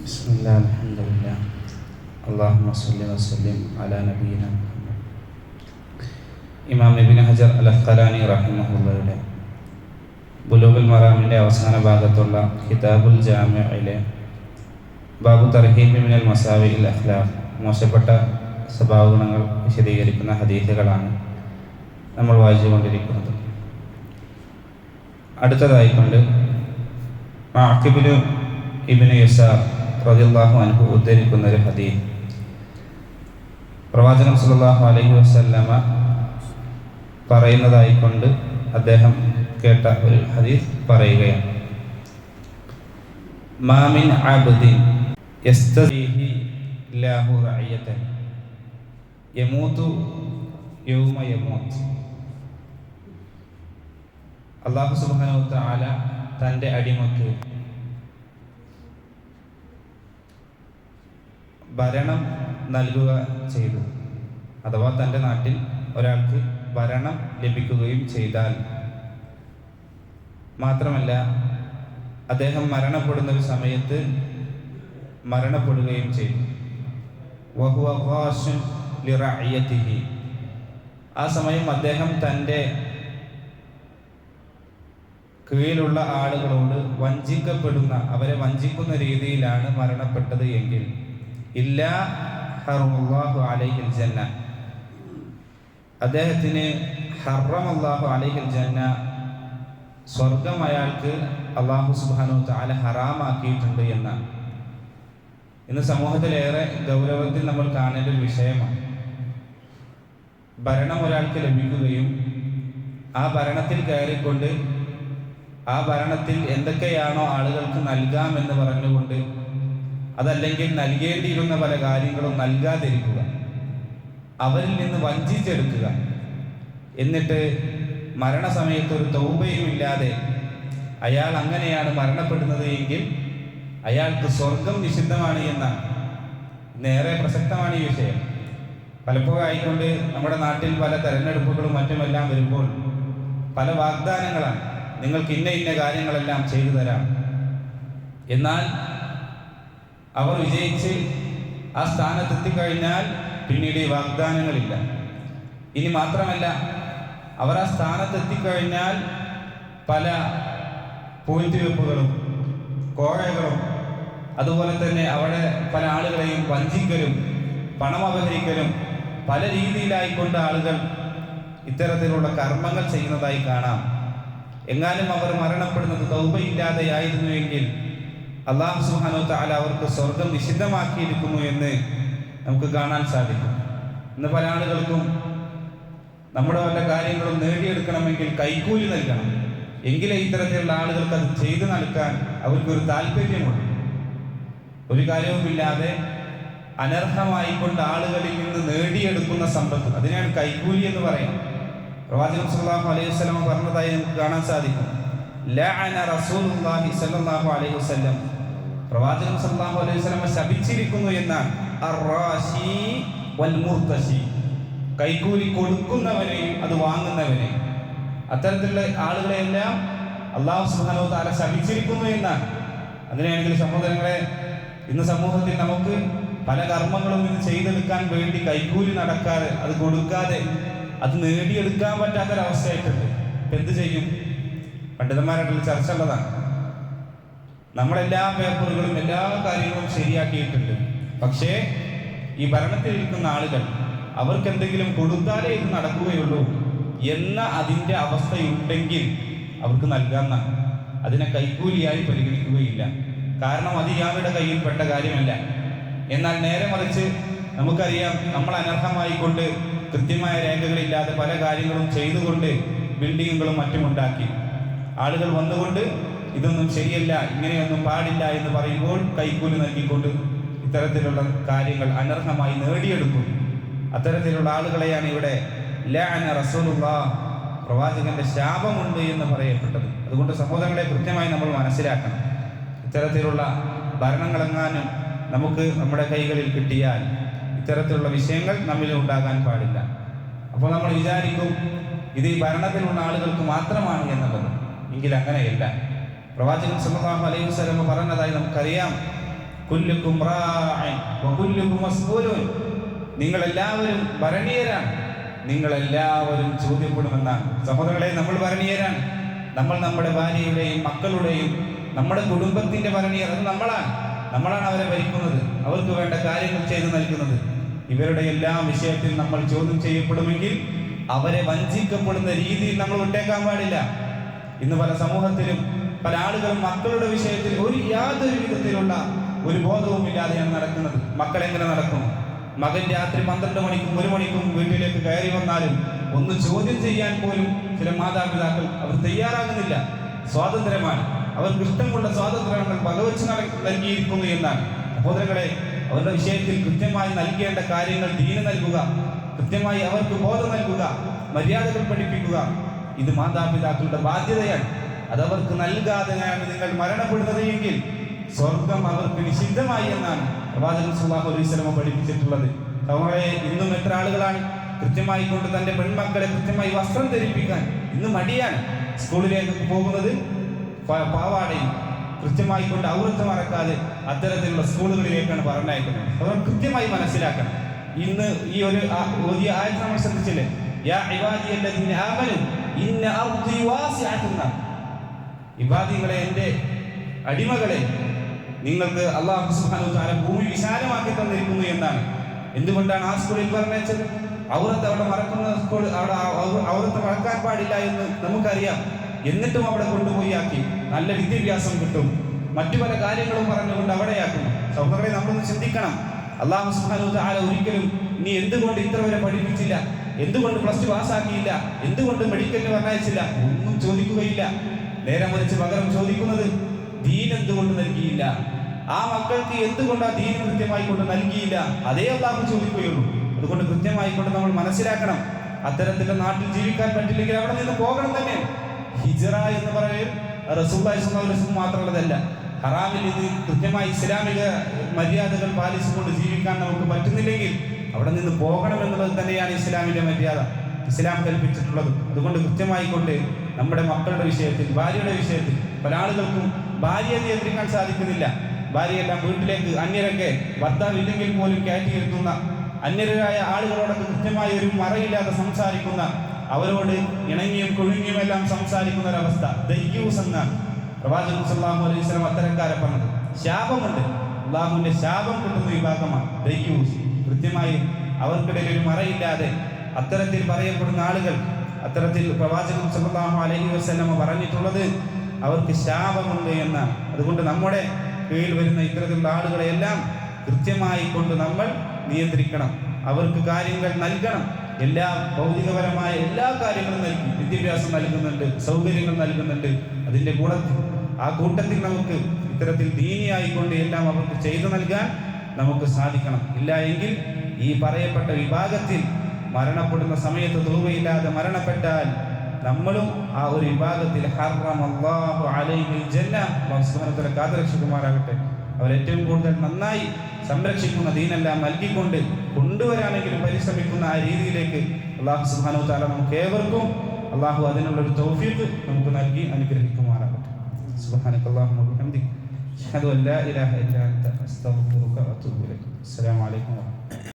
ബിസ്മില്ലാഹി അൽഹംദുലില്ലാഹ് അല്ലാഹുമ്മ സ്വല്ലി വസല്ലിം അലാ നബിയിനാ മുഹമ്മദ്. ഇമാം ഇബ്നു ഹജർ അൽ അസ്ഖലാനി റഹിമഹുള്ളാഹിയുടെ ബുലൂഗുൽ മറാമിൻ്റെ അവസാന ഭാഗത്തുള്ള കിതാബുൽ ജാമിഇലെ ബാബു തർഹീബി മിനൽ മസാവിഇൽ അഖ്ലാഖ്, മോശപ്പെട്ട സ്വഭാവഗുണങ്ങൾ വിശദീകരിക്കുന്ന ഹദീസുകളാണ് നമ്മൾ വായിച്ചുകൊണ്ടിരിക്കുന്നത്. അടുത്തതായിക്കൊണ്ട് മഅഖിബ് ഇബ്നു യസാർ റളിയല്ലാഹു അൻഹു ഉദ്ധരിക്കുന്ന ഒരു ഹദീസ്, പ്രവാചകൻ സല്ലല്ലാഹു അലൈഹി വസല്ലമ പറയുന്നതായിക്കൊണ്ട് അദ്ദേഹം കേട്ട ഒരു ഹദീസ് പറയുകയാണ്. മാ മിൻ അബ്ദിൻ യസ്തദീഹി ലഹു റഅയതൻ യമൂതു യൗമ യമൂത്ത്. അല്ലാഹു സുബ്ഹാനഹു വ തആല തൻ്റെ അടിമക്ക് ഭരണം നൽകുക ചെയ്തു, അഥവാ തൻ്റെ നാട്ടിൽ ഒരാൾക്ക് ഭരണം ലഭിക്കുകയും ചെയ്താൽ മാത്രമല്ല, അദ്ദേഹം മരണപ്പെടുന്ന ഒരു സമയത്ത് മരണപ്പെടുകയും ചെയ്തു. വഹുവ ഖാശിൻ ലിറഅയതിഹി, ആ സമയം അദ്ദേഹം തൻ്റെ കീഴിലുള്ള ആളുകളോട് വഞ്ചിക്കപ്പെടുന്ന, അവരെ വഞ്ചിക്കുന്ന രീതിയിലാണ് മരണപ്പെട്ടത് എങ്കിൽ ഇല്ലാ ഹറമല്ലാഹു അലൈഹിൽ ജന്ന, അദ്ദേഹത്തിന് ഹറമല്ലാഹു അലൈഹിൽ ജന്ന, സ്വർഗം അയാൾക്ക് അല്ലാഹു സുബ്ഹാനഹു വ തആല ഹറാമാക്കിയിട്ടുണ്ട് എന്നാണ്. ഇന്ന് സമൂഹത്തിലേറെ ഗൗരവത്തിൽ നമ്മൾ കാണേണ്ട ഒരു വിഷയമാണ്. ഭരണം ഒരാൾക്ക് ലഭിക്കുകയും ആ ഭരണത്തിൽ കയറിക്കൊണ്ട് ആ ഭരണത്തിൽ എന്തൊക്കെയാണോ ആളുകൾക്ക് നൽകാമെന്ന് പറഞ്ഞുകൊണ്ട്, അതല്ലെങ്കിൽ നൽകേണ്ടിയിരുന്ന പല കാര്യങ്ങളും നൽകാതിരിക്കുക, അവരിൽ നിന്ന് വഞ്ചിച്ചെടുക്കുക, എന്നിട്ട് മരണസമയത്ത് ഒരു തൗബയും ഇല്ലാതെ അയാൾ അങ്ങനെയാണ് മരണപ്പെടുന്നത് എങ്കിൽ അയാൾക്ക് സ്വർഗം നിഷിദ്ധമാണ് എന്നാണ്. നേരെ പ്രസക്തമാണ് ഈ വിഷയം. പലപ്പോഴും ആയിക്കൊണ്ട് നമ്മുടെ നാട്ടിൽ പല തെരഞ്ഞെടുപ്പുകളും മറ്റുമെല്ലാം വരുമ്പോൾ പല വാഗ്ദാനങ്ങളാണ്, നിങ്ങൾക്ക് ഇന്ന ഇന്ന കാര്യങ്ങളെല്ലാം ചെയ്തു തരാം. എന്നാൽ അവർ വിജയിച്ച് ആ സ്ഥാനത്തെത്തിക്കഴിഞ്ഞാൽ പിന്നീട് ഈ വാഗ്ദാനങ്ങളില്ല. ഇനി മാത്രമല്ല, അവർ ആ സ്ഥാനത്തെത്തിക്കഴിഞ്ഞാൽ പല പൂഴ്ത്തിവെപ്പുകളും കോഴകളും, അതുപോലെ തന്നെ അവിടെ പല ആളുകളെയും വഞ്ചിക്കലും പണം അപഹരിക്കലും പല രീതിയിലായിക്കൊണ്ട് ആളുകൾ ഇത്തരത്തിലുള്ള കർമ്മങ്ങൾ ചെയ്യുന്നതായി കാണാം. എങ്ങാനും അവർ മരണപ്പെടുന്നത് തൗബയില്ലാതെയായിരുന്നുവെങ്കിൽ അല്ലാഹു സുബ്ഹാനഹു വ തആല അവർക്ക് സ്വർഗം നിഷിദ്ധമാക്കിയിരിക്കുന്നു എന്ന് നമുക്ക് കാണാൻ സാധിക്കും. ഇന്ന് പല ആളുകൾക്കും നമ്മുടെ വല്ല കാര്യങ്ങളും നേടിയെടുക്കണമെങ്കിൽ കൈക്കൂലി നൽകണം, എങ്കിലേ ഇത്തരത്തിലുള്ള ആളുകൾക്ക് അത് ചെയ്തു നൽകാൻ അവർക്കൊരു താല്പര്യമുണ്ട്. ഒരു കാര്യവുമില്ലാതെ അനർഹമായിക്കൊണ്ട് ആളുകളിൽ നിന്ന് നേടിയെടുക്കുന്ന സമ്പത്ത്, അതിനാണ് കൈക്കൂലി എന്ന് പറയുന്നത്. പ്രവാചകൻ സല്ലല്ലാഹു അലൈഹി വസല്ലം പറഞ്ഞതായി നമുക്ക് കാണാൻ സാധിക്കും. ലഅന റസൂലുള്ളാഹി സല്ലല്ലാഹു അലൈഹി വസല്ലം, പ്രവാചകൻ സല്ലല്ലാഹു അലൈഹി വസല്ലം ശപിച്ചിരിക്കുന്നു എന്നാണ് അർറാശി വൽ മുർതശി, കൈക്കൂലി കൊടുക്കുന്നവനെയും അത് വാങ്ങുന്നവനെയും, അത്തരത്തിലുള്ള ആളുകളെയെല്ലാം അല്ലാഹു സുബ്ഹാനഹു വ തആല ശപിച്ചിരിക്കുന്നു എന്നാണ്. അങ്ങനെയാണെങ്കിൽ സഹോദരങ്ങളെ, ഇന്ന് സമൂഹത്തിൽ നമുക്ക് പല കർമ്മങ്ങളും ഇന്ന് ചെയ്തെടുക്കാൻ വേണ്ടി കൈക്കൂലി നടക്കാതെ, അത് കൊടുക്കാതെ അത് നേടിയെടുക്കാൻ പറ്റാത്തൊരവസ്ഥയായിട്ടുണ്ട്. ഇപ്പം എന്ത് ചെയ്യും? പണ്ഡിതന്മാരായിട്ടുള്ള ചർച്ച ഉള്ളതാണ്. നമ്മളെല്ലാ പേപ്പറുകളും എല്ലാ കാര്യങ്ങളും ശരിയാക്കിയിട്ടുണ്ട്, പക്ഷേ ഈ ഭരണത്തിലിരിക്കുന്ന ആളുകൾ അവർക്ക് എന്തെങ്കിലും കൊടുത്താലേ ഇത് നടക്കുകയുള്ളൂ എന്ന അതിൻ്റെ അവസ്ഥയുണ്ടെങ്കിൽ അവർക്ക് നൽകാമെന്നാണ്. അതിനെ കൈക്കൂലിയായി പരിഗണിക്കുകയില്ല. കാരണം അത് ഇയാളുടെ കയ്യിൽപ്പെട്ട കാര്യമല്ല. എന്നാൽ നേരെ മറിച്ച് നമുക്കറിയാം, നമ്മൾ അനർഹമായിക്കൊണ്ട് കൃത്യമായ രേഖകളില്ലാതെ പല കാര്യങ്ങളും ചെയ്തുകൊണ്ട് ബിൽഡിങ്ങുകളും മറ്റുമുണ്ടാക്കി ആളുകൾ വന്നുകൊണ്ട് ഇതൊന്നും ശരിയല്ല, ഇങ്ങനെയൊന്നും പാടില്ല എന്ന് പറയുമ്പോൾ കൈക്കൂലി നൽകിക്കൊണ്ട് ഇത്തരത്തിലുള്ള കാര്യങ്ങൾ അനർഹമായി നേടിയെടുക്കും. അത്തരത്തിലുള്ള ആളുകളെയാണ് ഇവിടെ ലഅന റസൂലുള്ളാഹ്, പ്രവാചകന്റെ ശാപമുണ്ട് എന്ന് പറയപ്പെട്ടത്. അതുകൊണ്ട് സഹോദരങ്ങളെ, കൃത്യമായി നമ്മൾ മനസ്സിലാക്കണം, ഇത്തരത്തിലുള്ള ഭരണങ്ങളെങ്ങാനും നമുക്ക് നമ്മുടെ കൈകളിൽ കിട്ടിയാൽ ഇത്തരത്തിലുള്ള വിഷയങ്ങൾ നമ്മിൽ ഉണ്ടാകാൻ പാടില്ല. അപ്പോൾ നമ്മൾ വിചാരിക്കും ഇത് ഈ ഭരണത്തിലുള്ള ആളുകൾക്ക് മാത്രമാണ് എന്നുള്ളത്. എങ്കിൽ അങ്ങനെയല്ല. പ്രവാചകൻ സല്ലല്ലാഹു അലൈഹി വസല്ലം പറഞ്ഞതായി നമുക്കറിയാം, കുല്ലുക്കും റാഇൻ വകുല്ലുക്കും മസ്ഊലുൻ. നിങ്ങളെല്ലാവരും ഭരണീയരാണ്, നിങ്ങളെല്ലാവരും ചോദ്യപ്പെടുമെന്നാണ്. സഹോദരങ്ങളെ, നമ്മൾ ഭരണീയരാണ്. നമ്മൾ നമ്മുടെ ഭാര്യയുടെയും മക്കളുടെയും നമ്മുടെ കുടുംബത്തിന്റെ ഭരണീയർ. അത് നമ്മളാണ് അവരെ ഭരിക്കുന്നത്, അവർക്ക് വേണ്ട കാര്യങ്ങൾ ചെയ്തു നൽകുന്നത്. ഇവരുടെ എല്ലാ വിഷയത്തിൽ നമ്മൾ ചോദ്യം ചെയ്യപ്പെടുമെങ്കിൽ അവരെ വഞ്ചിക്കപ്പെടുന്ന രീതിയിൽ നമ്മൾ വിട്ടേക്കാൻ പാടില്ല. ഇന്ന് പല സമൂഹത്തിലും പല ആളുകളും മക്കളുടെ വിഷയത്തിൽ യാതൊരു വിധത്തിലുള്ള ഒരു ബോധവുമില്ലാതെയാണ് നടക്കുന്നത്. മക്കൾ എങ്ങനെ നടക്കുന്നു? മകൻ രാത്രി 12 മണിക്കും 1 മണിക്കും വീട്ടിലേക്ക് കയറി വന്നാലും ഒന്ന് ചോദ്യം ചെയ്യാൻ പോലും ചില മാതാപിതാക്കൾ അവർ തയ്യാറാകുന്നില്ല. സ്വാതന്ത്ര്യമാണ്, അവർക്ക് ഇഷ്ടമുള്ള സ്വാതന്ത്ര്യങ്ങൾ വകവെച്ച് നൽകിയിരിക്കുന്നു എന്നാണ്. സഹോദരങ്ങളെ, അവരുടെ വിഷയത്തിൽ കൃത്യമായി നൽകേണ്ട കാര്യങ്ങൾ ദീന് നൽകുക, കൃത്യമായി അവർക്ക് ബോധം നൽകുക, മര്യാദകൾ പഠിപ്പിക്കുക. ഇത് മാതാപിതാക്കളുടെ ബാധ്യതയാണ്. അതവർക്ക് നൽകാതെയാണ് നിങ്ങൾ മരണപ്പെടുന്നത് എങ്കിൽ സ്വർഗം അവർക്ക് നിഷിദ്ധമായി എന്നാണ് പ്രവാചകൻ സല്ലല്ലാഹു അലൈഹി വസല്ലം പഠിപ്പിച്ചിട്ടുള്ളത്. നമ്മളെ ഇന്നും എത്ര ആളുകളാണ് കൃത്യമായി കൊണ്ട് തന്റെ പെൺമക്കളെ കൃത്യമായി വസ്ത്രം ധരിപ്പിക്കാൻ ഇന്ന് മടിയാണ്. സ്കൂളിലേക്ക് പോകുന്നത് പാവാടയും കൃത്യമായി കൊണ്ട് ഔറത്ത് മറക്കാതെ അത്തരത്തിലുള്ള സ്കൂളുകളിലേക്കാണ് പറഞ്ഞയക്കുന്നത്. അവർ കൃത്യമായി മനസ്സിലാക്കണം. ഇന്ന് ഈ ഒരു ആയത്ത് നമ്മൾ ശ്രദ്ധിച്ചില്ലേ? യാ ഇബാദിയല്ലദീന ആമനു ഇന്ന അർദി വാസിഅത്തുൻ. ഇബാദികളെ, എൻ്റെ അടിമകളെ, നിങ്ങൾക്ക് അല്ലാഹു സുബ്ഹാനഹു വ തആല ഭൂമി വിശാലമാക്കി തന്നിരിക്കുന്നു എന്നാണ്. എന്തുകൊണ്ടാണ് ആ സ്കൂളിൽ പറഞ്ഞത്? ഔറത്ത് അവിടെ മറക്കുന്ന സ്കൂൾ, അവിടെ ഔറത്ത് മറക്കാൻ പാടില്ല എന്ന് നമുക്കറിയാം. എന്നിട്ടും അവിടെ കൊണ്ടുപോയി ആക്കി. നല്ല വിദ്യാഭ്യാസം കിട്ടും, മറ്റു പല കാര്യങ്ങളും പറഞ്ഞുകൊണ്ട് അവിടെയാക്കുന്നു. സഹോദരങ്ങളെ, നമ്മളൊന്ന് ചിന്തിക്കണം. അല്ലാഹു സുബ്ഹാനഹു വ തആല ഒരിക്കലും നീ എന്തുകൊണ്ട് ഇത്ര വരെ പഠിപ്പിച്ചില്ല, എന്തുകൊണ്ട് +2 പാസ്സാക്കിയില്ല, എന്തുകൊണ്ട് മെഡിക്കലിന് പറഞ്ഞയച്ചില്ല ഒന്നും ചോദിക്കുകയില്ല. നേരെ മറിച്ച് പകരം ചോദിക്കുന്നത് ദീൻ എന്തുകൊണ്ട് നൽകിയില്ല, ആ മക്കൾക്ക് എന്തുകൊണ്ട് ആ ദീൻ കൃത്യമായി കൊണ്ട് നൽകിയില്ല, അതേ അല്ലാഹു ചോദിക്കുകയുള്ളൂ. അതുകൊണ്ട് കൃത്യമായി കൊണ്ട് നമ്മൾ മനസ്സിലാക്കണം. അത്തരത്തിലുള്ള നാട്ടിൽ ജീവിക്കാൻ പറ്റില്ലെങ്കിൽ അവിടെ നിന്ന് പോകണം തന്നെ. ഹിജ്റ എന്ന് പറയുന്നത് റസൂലുള്ളാഹി സ്വല്ലല്ലാഹു അലൈഹി വസല്ലം മാത്രമുള്ളതല്ല. ഹറാമിൽ ഇത് കൃത്യമായി ഇസ്ലാമിക മര്യാദകൾ പാലിച്ചുകൊണ്ട് ജീവിക്കാൻ നമുക്ക് പറ്റുന്നില്ലെങ്കിൽ അവിടെ നിന്ന് പോകണം എന്നുള്ളത് തന്നെയാണ് ഇസ്ലാമിന്റെ മര്യാദ, ഇസ്ലാം കൽപ്പിച്ചിട്ടുള്ളത്. അതുകൊണ്ട് കൃത്യമായി കൊണ്ട് നമ്മുടെ മക്കളുടെ വിഷയത്തിൽ, ഭാര്യയുടെ വിഷയത്തിൽ പല ആളുകൾക്കും ഭാര്യയെ നിയന്ത്രിക്കാൻ സാധിക്കുന്നില്ല. ഭാര്യയെല്ലാം വീട്ടിലേക്ക് അന്യരൊക്കെ ഭർത്താവില്ലെങ്കിൽ പോലും കയറ്റിയിരുത്തുന്ന, അന്യരായ ആളുകളോടൊക്കെ കൃത്യമായി ഒരു മറയില്ലാതെ സംസാരിക്കുന്ന, അവരോട് ഇണങ്ങിയും കൊഴുങ്ങിയും എല്ലാം സംസാരിക്കുന്ന ഒരവസ്ഥ. ദയ്യൂസ് എന്നാണ് പ്രവാചകൻ സല്ലല്ലാഹു അലൈഹി വസല്ലം അത്തരക്കാരെ പറഞ്ഞത്. ശാപമുണ്ട്, അല്ലാഹുവിന്റെ ശാപം കിട്ടുന്ന വിഭാഗമാണ് ദയ്യൂസ്. കൃത്യമായി അവർക്കിടയിൽ ഒരു മറയില്ലാതെ അത്തരത്തിൽ പറയപ്പെടുന്ന ആളുകൾ, അത്തരത്തിൽ പ്രവാചകൻ സല്ലല്ലാഹു അലൈഹി വസല്ലം പറഞ്ഞിട്ടുള്ളത് അവർക്ക് ശാപമുണ്ട് എന്നാണ്. അതുകൊണ്ട് നമ്മുടെ കീഴിൽ വരുന്ന ഇത്തരത്തിലുള്ള ആളുകളെയെല്ലാം കൃത്യമായി കൊണ്ട് നമ്മൾ നിയന്ത്രിക്കണം, അവർക്ക് കാര്യങ്ങൾ നൽകണം. എല്ലാ ഭൗതികപരമായ എല്ലാ കാര്യങ്ങളും നൽകി, വിദ്യാഭ്യാസം നൽകുന്നുണ്ട്, സൗകര്യങ്ങൾ നൽകുന്നുണ്ട്. അതിൻ്റെ കൂട്ടത്തിൽ നമുക്ക് ഇത്തരത്തിൽ ദീനിയായിക്കൊണ്ട് എല്ലാം അവർക്ക് ചെയ്തു നൽകാൻ നമുക്ക് സാധിക്കണം. ഇല്ല എങ്കിൽ ഈ പറയപ്പെട്ട വിഭാഗത്തിൽ മരണപ്പെടുന്ന സമയത്ത് തൗബയില്ലാതെ മരണപ്പെട്ടാൽ നമ്മളും ആ ഒരു വിഭാഗത്തിൽ ഹറമല്ലാഹു അലൈഹിൽ ജന്ന, അല്ലാഹു സുബ്ഹാനഹു വ തആല കാത്തുരക്ഷിക്കുമാറാകട്ടെ. അവരേറ്റവും കൂടുതൽ നന്നായി സംരക്ഷിക്കുന്ന ദീനെല്ലാം നൽകിക്കൊണ്ട് കൊണ്ടുവരാനെങ്കിലും പരിശ്രമിക്കുന്ന ആ രീതിയിലേക്ക് അല്ലാഹു സുബ്ഹാനഹു വ തആല നമുക്ക് ഏവർക്കും അല്ലാഹു അതിനുള്ളൊരു തൗഫീഖ് നമുക്ക് നൽകി അനുഗ്രഹിക്കുമാറാകട്ടെ. സുബ്ഹാനകല്ലാഹുമ്മ വബിഹംദിക അഷ്ഹദു അൻ ലാ ഇലാഹ ഇല്ലാ അൻത അസ്തഗ്ഫിറുക വ അത്തൂബു ഇലൈക്. അസ്സലാമു അലൈക്കും.